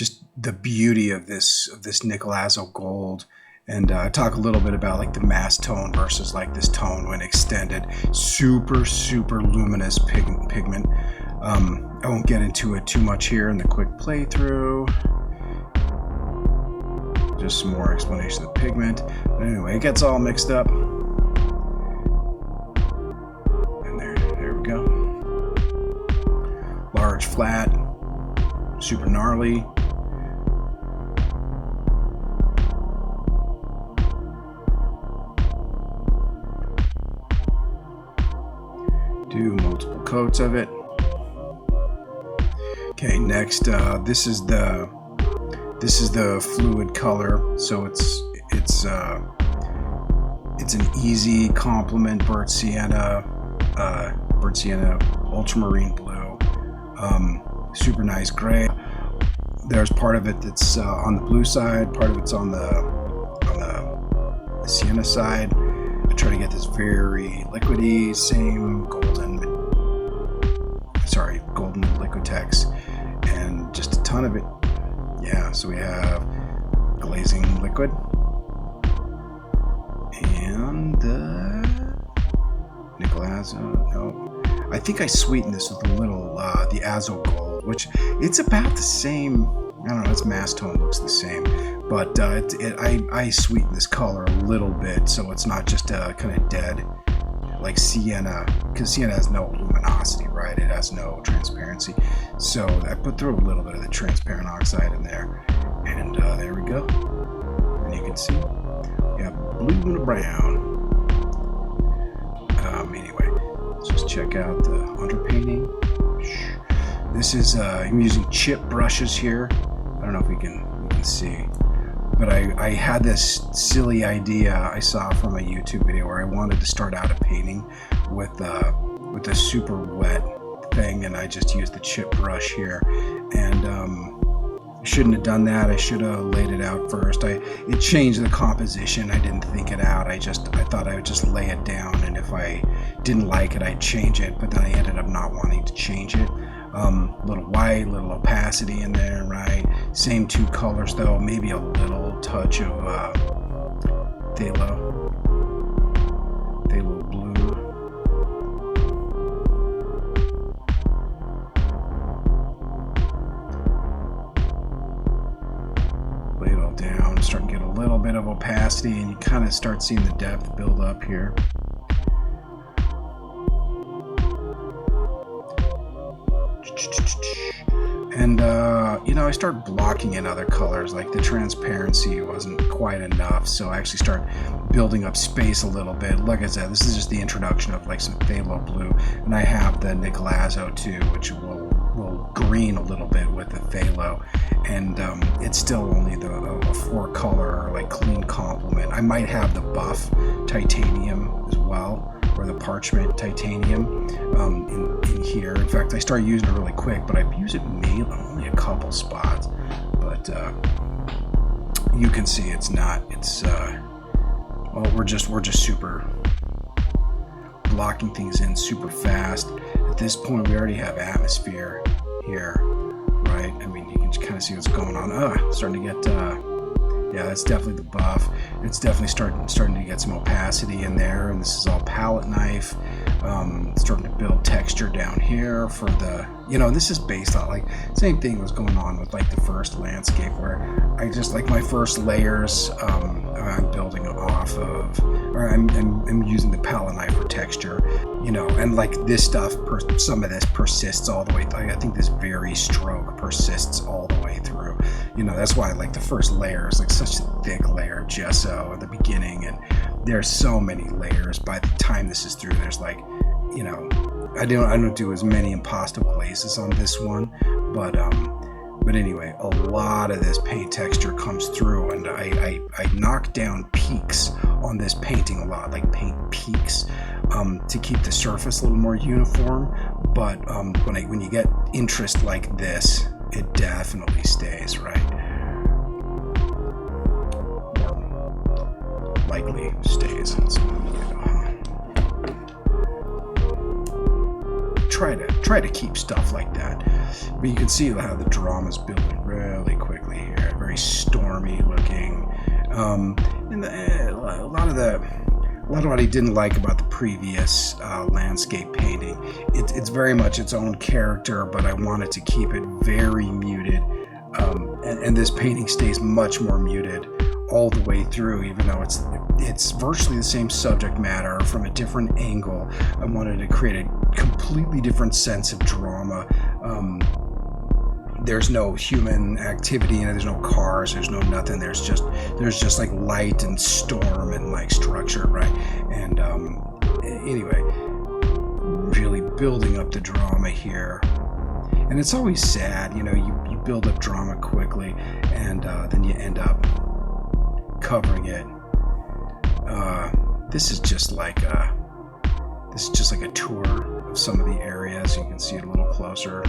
just the beauty of this nickel azo gold, and talk a little bit about like the mass tone versus like this tone when extended. Super luminous pigment. I won't get into it too much here in the quick playthrough. Just some more explanation of the pigment. But anyway, it gets all mixed up. And there we go. Large, flat, super gnarly. Do multiple coats of it. Okay, next, this is the fluid color. So it's an easy complement burnt sienna, ultramarine blue, super nice gray. There's part of it that's on the blue side, part of it's on the sienna side. I try to get this very liquidy, same golden Liquitex, and just a ton of it. Yeah, so we have glazing liquid and the nickel azo. No, I think I sweetened this with a little the azo gold, which it's about the same. I don't know, its mass tone looks the same, but I sweeten this color a little bit so it's not just kind of dead like sienna, because sienna has no luminosity, right? It has no transparency. So I threw a little bit of the transparent oxide in there, and there we go. And you can see we have blue and a brown. Anyway, let's just check out the underpainting. This is I'm using chip brushes here. I don't know if you can see, but I had this silly idea I saw from a YouTube video where I wanted to start out a painting with a super wet thing, and I just used the chip brush here, and I shouldn't have done that. I should have laid it out first. It changed the composition. I didn't think it out. I thought I would just lay it down, and if I didn't like it, I'd change it, but then I ended up not wanting to change it. Little white, little opacity in there, right? Same two colors though, maybe a little touch of phthalo blue. Lay it all down, start to get a little bit of opacity, and you kind of start seeing the depth build up here. And I start blocking in other colors, like the transparency wasn't quite enough, so I actually start building up space a little bit. Like I said, this is just the introduction of like some phthalo blue, and I have the nickel azo too, which will green a little bit with the phthalo, and it's still only a 4-color like clean complement. I might have the buff titanium as well, or the parchment titanium in here. In fact, I started using it really quick, but I use it mainly only a couple spots. But you can see it's not. It's well, we're just super blocking things in super fast. At this point, we already have atmosphere here, right? I mean, you can just kind of see what's going on. Starting to get. Yeah, that's definitely the buff. It's definitely starting to get some opacity in there, and this is all palette knife. Starting to build texture down here for the, this is based on like same thing was going on with like the first landscape, where I just like my first layers I'm building off of, or I'm using the palette knife for texture, and like this stuff, some of this persists all the way. Like I think this very stroke persists all the way through. That's why like the first layer is like such a thick layer of gesso at the beginning, and there's so many layers by the time this is through. There's like, I don't do as many impasto glazes on this one, but anyway, a lot of this paint texture comes through, and I knock down peaks on this painting a lot, like paint peaks, to keep the surface a little more uniform. But when you get interest like this, it definitely stays, right? Or likely stays. So, try to keep stuff like that. But you can see how the drama is building really quickly here. Very stormy looking. And a lot of what I didn't like about the previous landscape painting, it's very much its own character, but I wanted to keep it very muted. And this painting stays much more muted all the way through, even though it's virtually the same subject matter from a different angle. I wanted to create a completely different sense of drama. There's no human activity in it. There's no cars. There's no nothing. There's just like light and storm and like structure, right? And anyway, really building up the drama here. And it's always sad, you know, you build up drama quickly, and then you end up covering it. This is just like a tour of some of the areas. You can see it a little closer.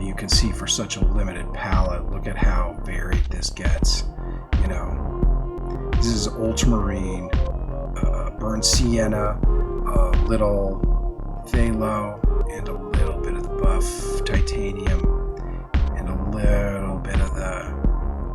You can see for such a limited palette, look at how varied this gets. You know, this is ultramarine, burnt sienna, a little phthalo, and a little bit of the buff titanium, and a little bit of the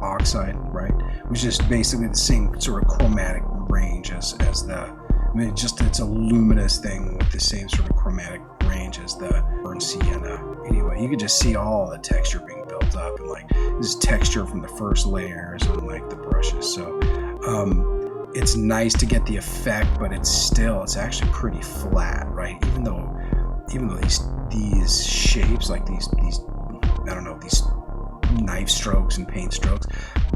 oxide, right? Which is basically the same sort of chromatic range as the. I mean, it's a luminous thing with the same sort of chromatic range as the burnt sienna. Anyway, you can just see all the texture being built up, and like this texture from the first layers and like the brushes. So it's nice to get the effect, but it's actually pretty flat, right? Even though these shapes, like these I don't know, these knife strokes and paint strokes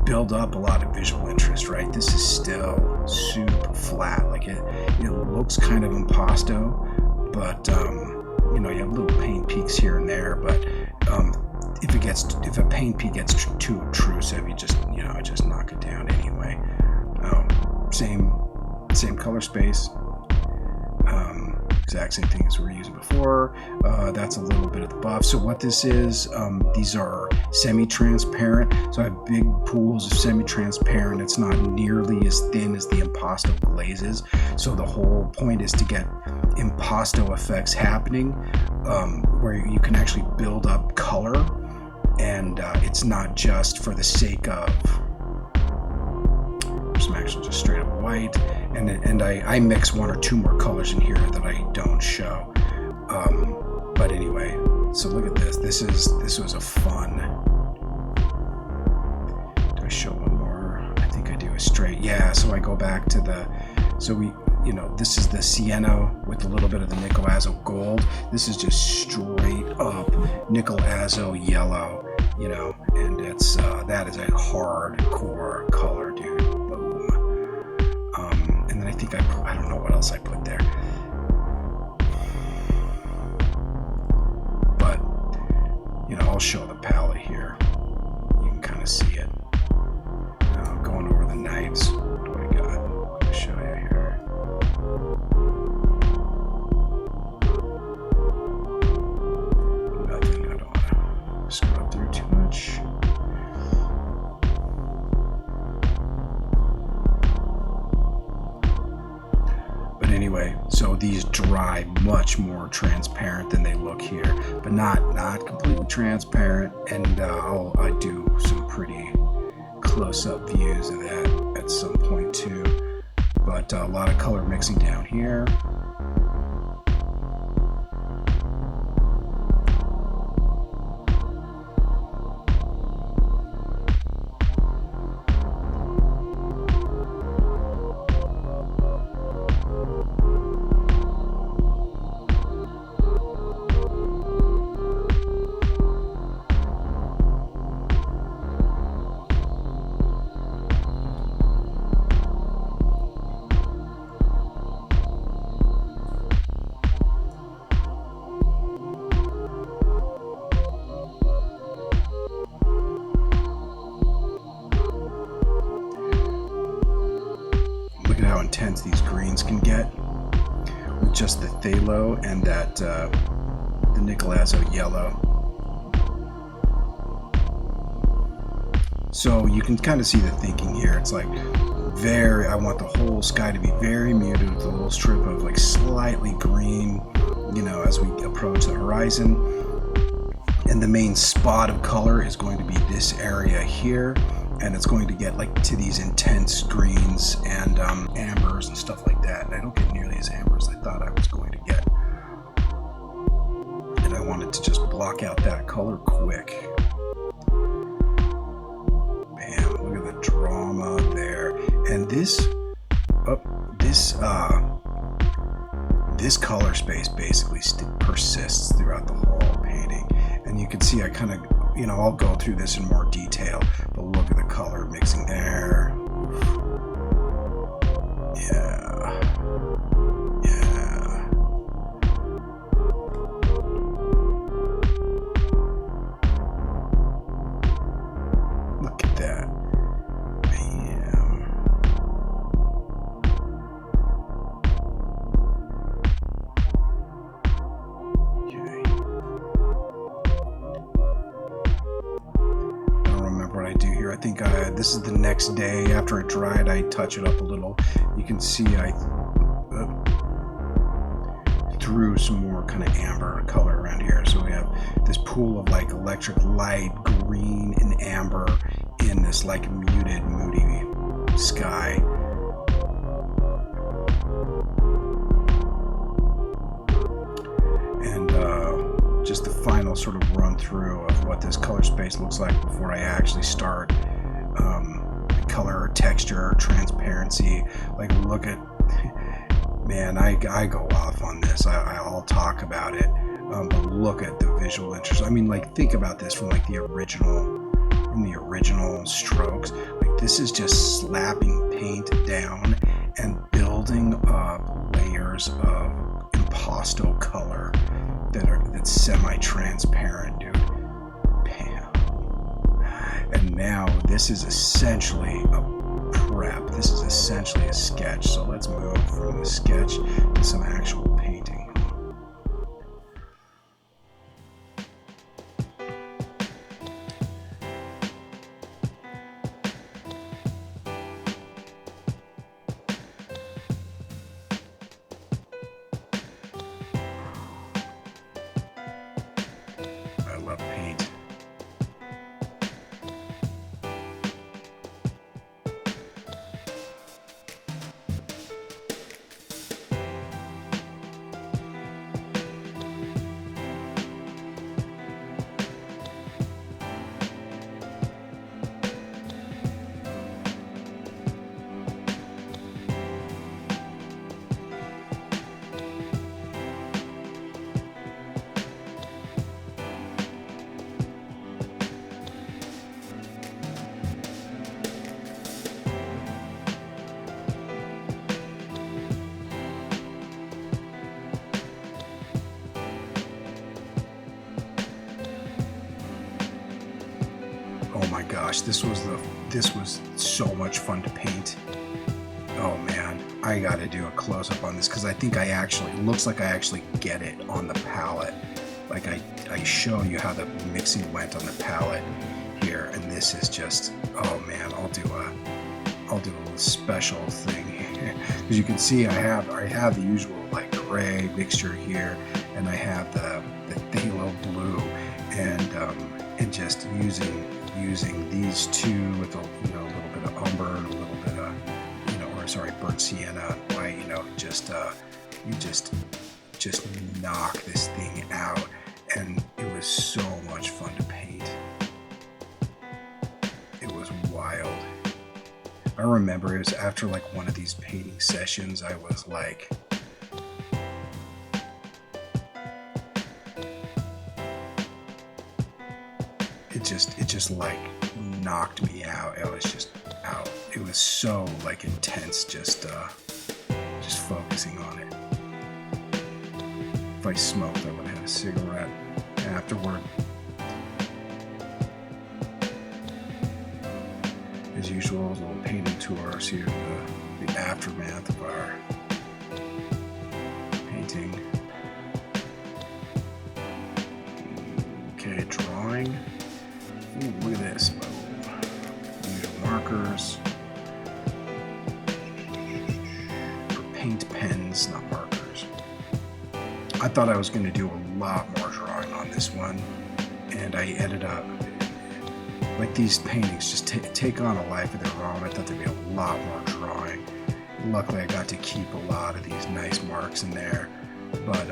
build up a lot of visual interest, right? This is still super flat. Like it looks kind of impasto, but you know, you have little paint peaks here and there, but if a paint peak gets too obtrusive, you just knock it down anyway. Same color space, exact same thing as we were using before. That's a little bit of the buff. So what this is, these are semi-transparent. So I have big pools of semi-transparent. It's not nearly as thin as the impasto glazes. So the whole point is to get impasto effects happening, where you can actually build up color, and it's not just for the sake of some actual just straight up white, and I mix one or two more colors in here that I don't show. But anyway, so look at this. This was a fun. Do I show one more? I think I do a straight. Yeah. So I go back to this is the sienna with a little bit of the nickel azo gold. This is just straight up nickel azo yellow, you know, and it's that is a hardcore color, dude. Boom. And then I think I don't know what else I put there, but you know, I'll show the palette here. You can kind of see it. Going over the knives. What do I got? I'm gonna show you here. Nothing. I don't want to scrub through too much. But anyway, so these dry much more transparent than they look here, but not completely transparent. And I do some pretty close-up views of that at some point too. But a lot of color mixing down here. How intense these greens can get with just the phthalo and that the nickel azo yellow. So you can kind of see the thinking here. It's like I want the whole sky to be very muted with a little strip of like slightly green, you know, as we approach the horizon. And the main spot of color is going to be this area here. And it's going to get like to these intense greens and ambers and stuff like that. And I don't get nearly as amber as I thought I was going to get. And I wanted to just block out that color quick. Bam, look at the drama there. And this color space basically persists throughout the whole painting. And you can see I kind of, you know, I'll go through this in more detail, but look at the color mixing there. Yeah. Yeah. Look at that. Bam. Okay. What I do here. I think this is the next day after it dried. I touch it up a little. You can see I threw some more kind of amber color around here. So we have this pool of like electric light, green and amber in this like muted, moody sky. And just the final sort of run through of what this color space looks like before I actually start color, texture, transparency. Like, look at, man, I go off on this. I'll talk about it, but look at the visual interest. I mean, like, think about this from like the original strokes. Like, this is just slapping paint down and building up layers of impasto color that's semi-transparent, dude. Bam. And now this is essentially a prep. This is essentially a sketch. So let's move from the sketch to some actual painting. I love paint. Oh my gosh, this was so much fun to paint. Oh man, I gotta do a close-up on this because I think it looks like I actually get it on the palette. Like I show you how the mixing went on the palette here, and this is just, oh man, I'll do a little special thing here. As you can see, I have the usual like gray mixture here, and I have the phthalo blue, and just using these two with a little bit of umber and a little bit of burnt sienna white. You just knock this thing out, and it was so much fun to paint. It was wild. I remember it was after like one of these painting sessions, I was like, it just like knocked me out. I was just out. It was so like intense, just focusing on it. If I smoked, I would have had a cigarette afterward. As usual, a little painting tour, see the aftermath of our painting. Okay, drawing. Ooh, look at this. markers, or paint pens, not markers. I thought I was going to do a lot more drawing on this one, and I ended up, like, these paintings just take on a life of their own. I thought there'd be a lot more drawing. Luckily, I got to keep a lot of these nice marks in there, but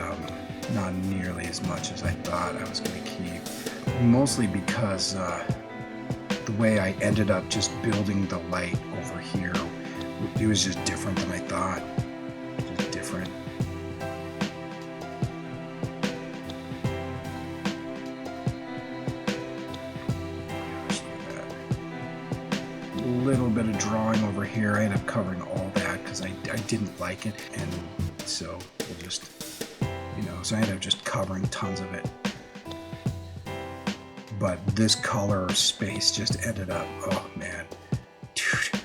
not nearly as much as I thought I was going to keep. Mostly because the way I ended up just building the light over here, it was just different than I thought. Just different. A little bit of drawing over here. I ended up covering all that because I didn't like it, and so we'll just, so I ended up just covering tons of it. But this color space just ended up, oh man, dude,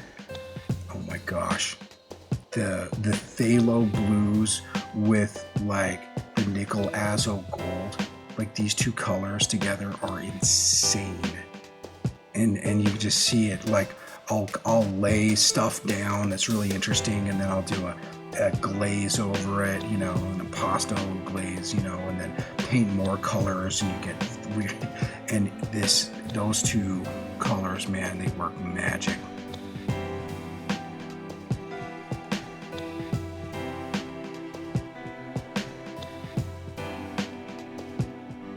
oh my gosh. The phthalo blues with like the nickel azo gold, like these two colors together are insane. And you just see it, like I'll lay stuff down that's really interesting, and then I'll do a glaze over it, an impasto glaze, and then paint more colors, and you get weird. And those two colors, man, they work magic.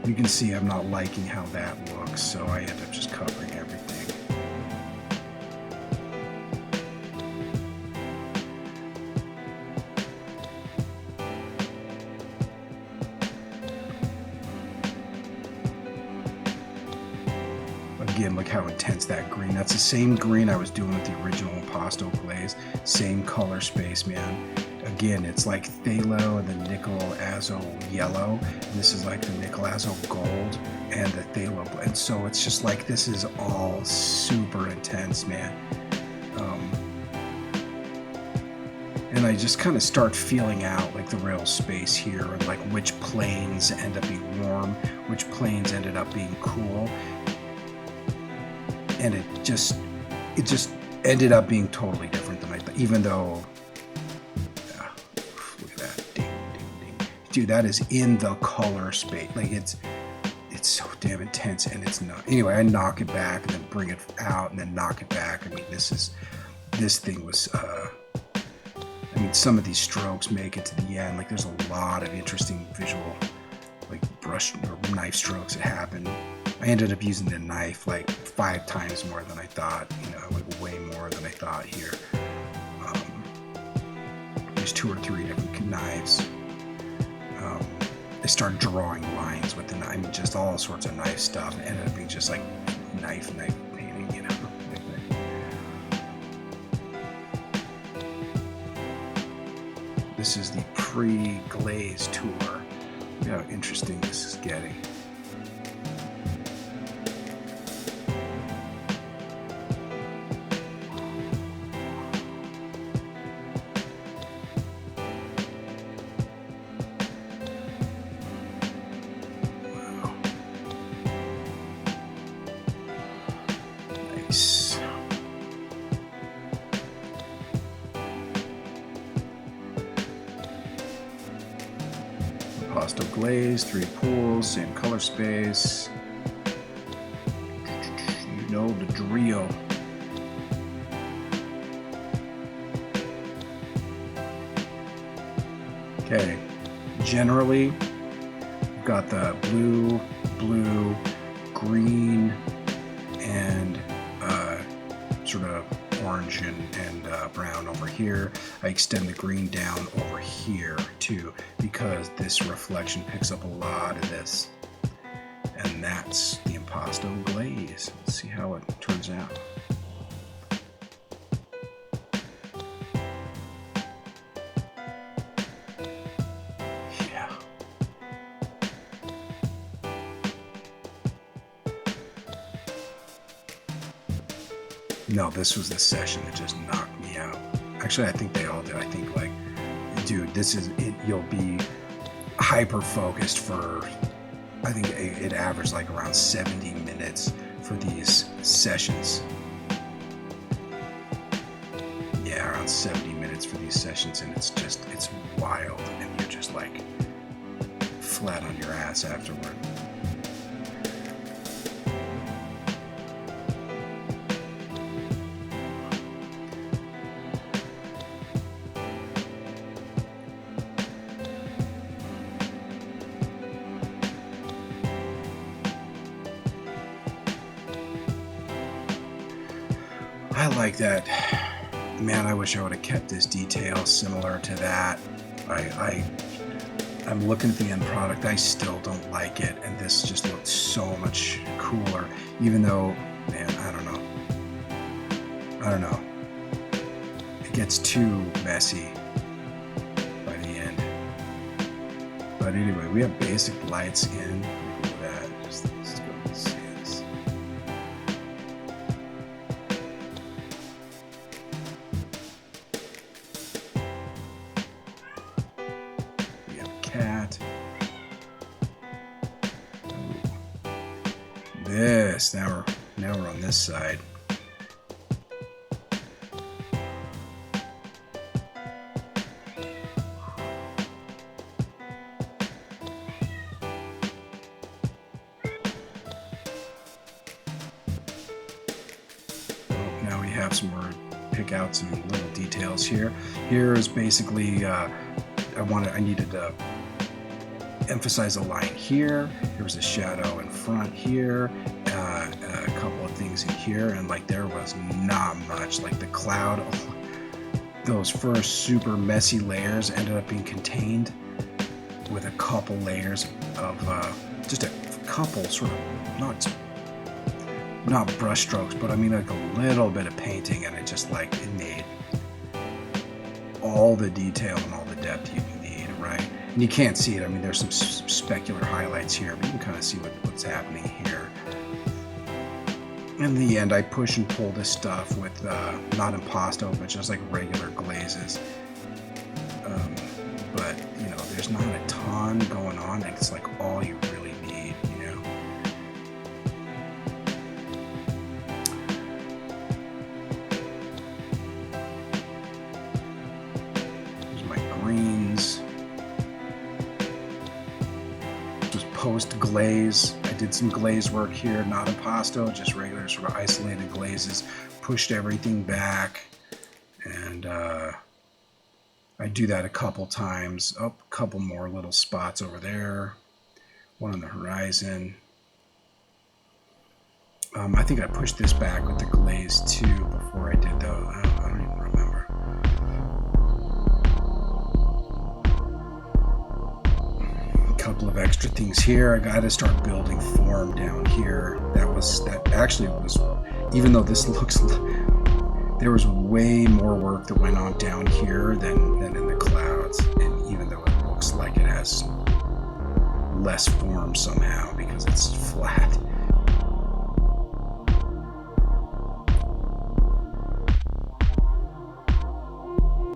You can see I'm not liking how that looks, so I end up just covering everything. Again, look how intense that green. That's the same green I was doing with the original impasto glaze. Same color space, man. Again, it's like phthalo and the nickel azo yellow. And this is like the nickel azo gold and the phthalo. And so it's just like, this is all super intense, man. And I just kind of start feeling out like the real space here, and like which planes end up being warm, which planes ended up being cool. And it just ended up being totally different than I thought, even though, look at that, ding, ding, ding. Dude, that is in the color space. Like it's so damn intense, and it's not. Anyway, I knock it back and then bring it out and then knock it back. I mean, this thing was, some of these strokes make it to the end. Like there's a lot of interesting visual, like brush or knife strokes that happen. I ended up using the knife like 5 times more than I thought, like way more than I thought here. There's 2 or 3 different knives. I started drawing lines with the knife, just all sorts of knife stuff. It ended up being just like knife painting, This is the pre-glaze tour. Look how interesting this is getting. Impasto glaze, 3 pools, same color space. The drill. Okay, generally, we've got the blue, green, and sort of orange and brown over here. I extend the green down over here too, because this reflection picks up a lot of this. And that's the impasto glaze. Let's see how it turns out. Yeah. No, this was the session that just knocked me out. Actually, I think they all did. I think, like, dude, this is it. You'll be hyper focused for, I think it averaged like around 70 minutes for these sessions. yeah, around 70 minutes for these sessions, and it's wild, and you're just like flat on your ass afterward. I like that. Man, I wish I would have kept this detail similar to that. I'm looking at the end product. I still don't like it, and this just looks so much cooler. Even though, man, I don't know. It gets too messy by the end. But anyway, we have basic lights in. Look at that. Let's go and see this. We have a cat. Ooh. This. Now we're on this side. Have some more, pick out some little details here. Here is basically I needed to emphasize a line here. There was a shadow in front here, a couple of things in here, and like there was not much. Like the cloud, those first super messy layers ended up being contained with a couple layers of just a couple sort of not brush strokes, but I mean like a little bit of painting, and it made all the detail and all the depth you need, right? And you can't see it. I mean, there's some specular highlights here, but you can kind of see what's happening here. In the end, I push and pull this stuff with not impasto, but just like regular glazes. But you know, there's not a ton going on, and it's like all you really need, you know. Greens. Just post glaze. I did some glaze work here, not impasto, just regular sort of isolated glazes. Pushed everything back, and I do that a couple times. Oh, a couple more little spots over there. One on the horizon. I think I pushed this back with the glaze too before I did those. I don't even remember. Couple of extra things here. I got to start building form down here. That actually was, even though this looks, there was way more work that went on down here than in the clouds, and even though it looks like it has less form somehow because it's flat.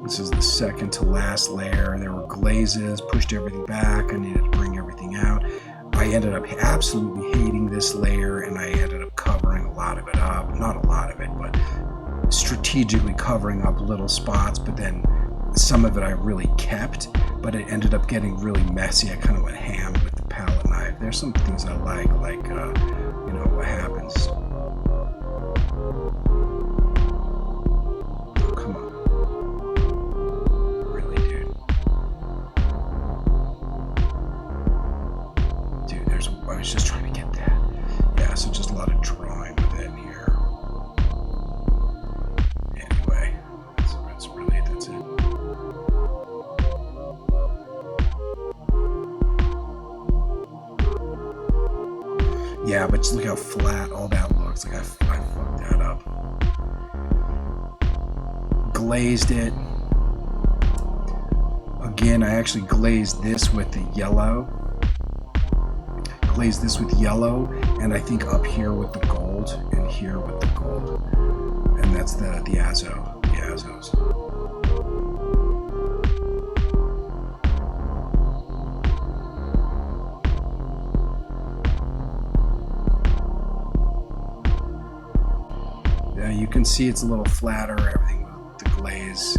This is the second to last layer. There were glazes, pushed everything back. I needed to bring everything out. I ended up absolutely hating this layer, and I ended up covering a lot of it up. Not a lot of it, but strategically covering up little spots, but then some of it I really kept, but it ended up getting really messy. I kind of went ham with the palette knife. There's some things I like you know, what happens. I was just trying to get that. Yeah, so just a lot of drawing with it here. Anyway, that's it. Yeah, but just look how flat all that looks. Like I fucked that up. Glazed it. Again, I actually glazed this with the yellow. Glaze this with yellow, and I think up here with the gold, and here with the gold, and that's the Azos. Yeah, you can see it's a little flatter. Everything with the glaze.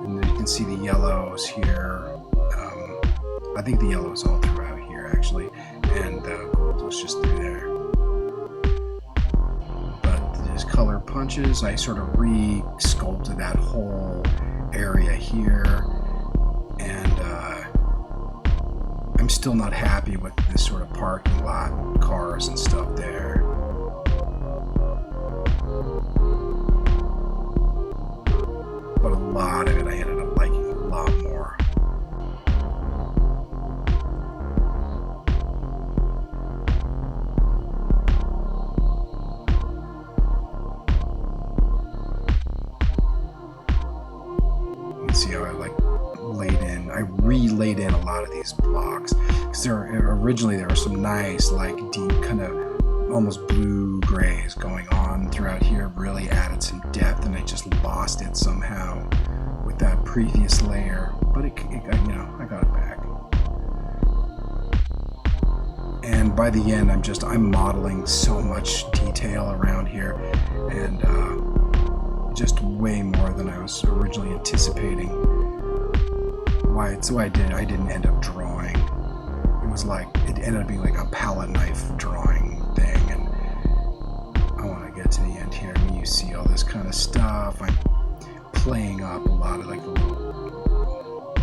And then you can see the yellows here. I think the yellow is all throughout here actually, and the gold was just through there. But these color punches, I sort of re-sculpted that whole area here, and I'm still not happy with this sort of parking lot, cars and stuff there. But a lot of it I ended up liking a lot more. You can see how I re-laid in a lot of these blocks, because originally there were some nice, like, deep kind of almost blue grays going on throughout here, really added some depth, and I just lost it somehow with that previous layer, but it you know, I got it back. And by the end, I'm modeling so much detail around here, and just way more than I was originally anticipating. So I didn't end up drawing. It was like, it ended up being like a palette knife drawing thing, and I want to get to the end here. I mean, you see all this kind of stuff. I'm playing up a lot of like the little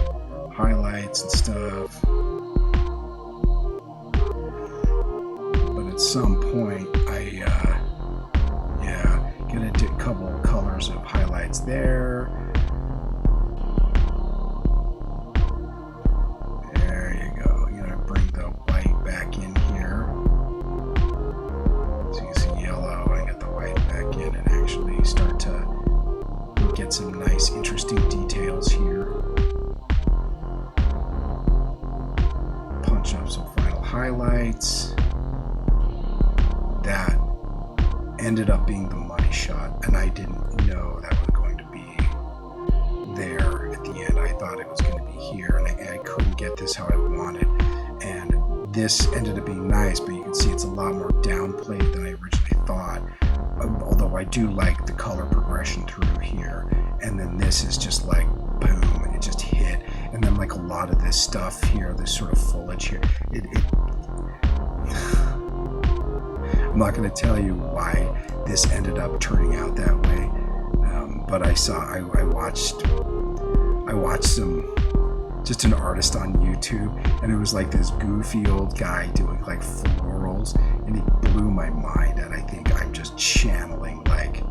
highlights and stuff. But at some point, get a couple colors of highlights there. Some nice interesting details here. Punch up some final highlights. That ended up being the money shot, and I didn't know that was going to be there at the end. I thought it was going to be here, and I couldn't get this how I wanted, and this ended up being nice, but you can see it's a lot more downplayed than I originally thought, although I do like the color progression through here. And then this is just like boom, and it just hit. And then like a lot of this stuff here, this sort of foliage here, I'm not going to tell you why this ended up turning out that way, but I watched just an artist on YouTube, and it was like this goofy old guy doing like florals, and he blew my mind. And I think I'm just channeling like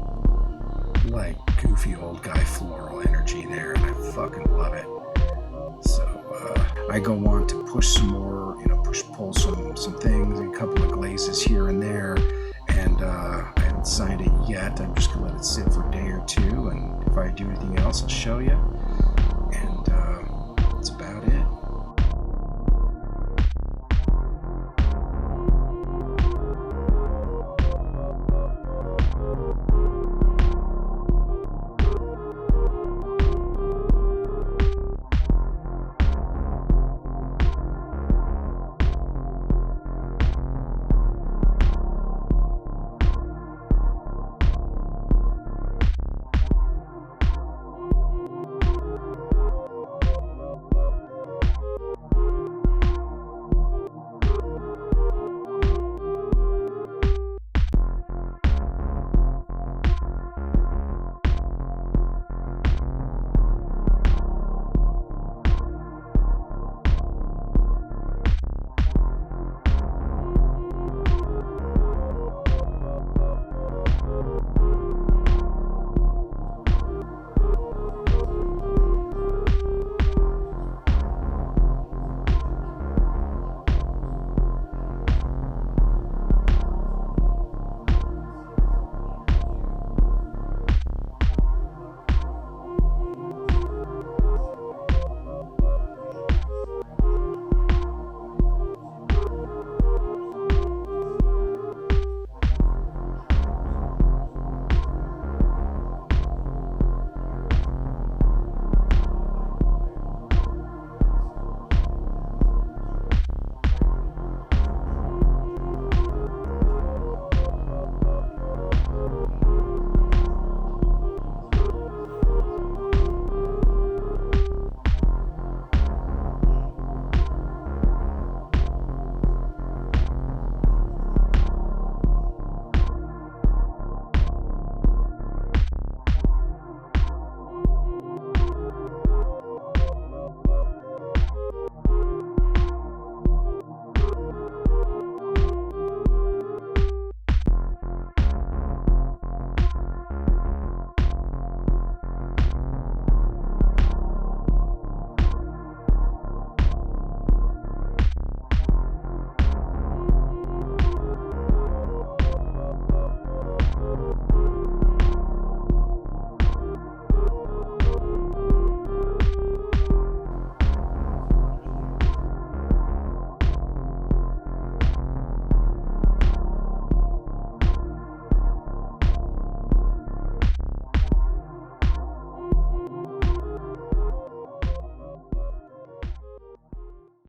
goofy old guy floral energy there, and I fucking love it. So I go on to push some more, pull some things, a couple of glazes here and there, and I haven't signed it yet. I'm just gonna let it sit for a day or two, and if I do anything else, I'll show you. And